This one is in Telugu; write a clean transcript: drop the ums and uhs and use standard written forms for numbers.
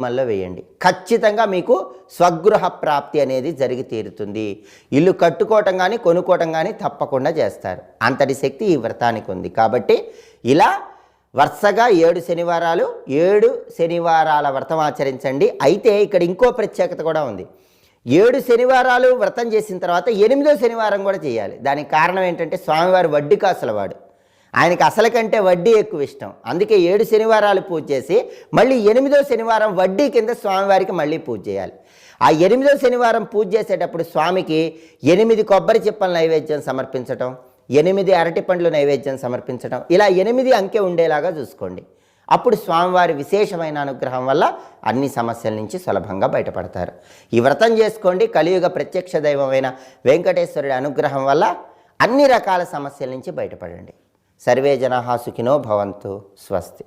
మళ్ళీ వేయండి. ఖచ్చితంగా మీకు స్వగృహ ప్రాప్తి అనేది జరిగి తీరుతుంది. ఇల్లు కట్టుకోవటం కానీ కొనుక్కోవటం కానీ తప్పకుండా చేస్తారు. అంతటి శక్తి ఈ వ్రతానికి ఉంది. కాబట్టి ఇలా వరుసగా 7 శనివారాలు 7 శనివారాల వ్రతం ఆచరించండి. అయితే ఇక్కడ ఇంకో ప్రత్యేకత కూడా ఉంది. 7 శనివారాలు వ్రతం చేసిన తర్వాత 8వ శనివారం కూడా చేయాలి. దానికి కారణం ఏంటంటే స్వామివారి వడ్డీ కాసులవాడు. ఆయనకి అసలు కంటే వడ్డీ ఎక్కువ ఇష్టం. అందుకే 7 శనివారాలు పూజ చేసి మళ్ళీ 8వ శనివారం వడ్డీ కింద స్వామివారికి మళ్ళీ పూజ చేయాలి. ఆ 8వ శనివారం పూజ చేసేటప్పుడు స్వామికి 8 కొబ్బరి చిప్పల నైవేద్యం సమర్పించటం, 8 అరటి పండ్లు నైవేద్యం సమర్పించటం, ఇలా 8 అంకె ఉండేలాగా చూసుకోండి. అప్పుడు స్వామివారి విశేషమైన అనుగ్రహం వల్ల అన్ని సమస్యల నుంచి సులభంగా బయటపడతారు. ఈ వ్రతం చేసుకోండి. కలియుగ ప్రత్యక్ష దైవమైన వెంకటేశ్వరుడి అనుగ్రహం వల్ల అన్ని రకాల సమస్యల నుంచి బయటపడండి. సర్వే జనాః సుఖినో భవంతు. స్వస్తి.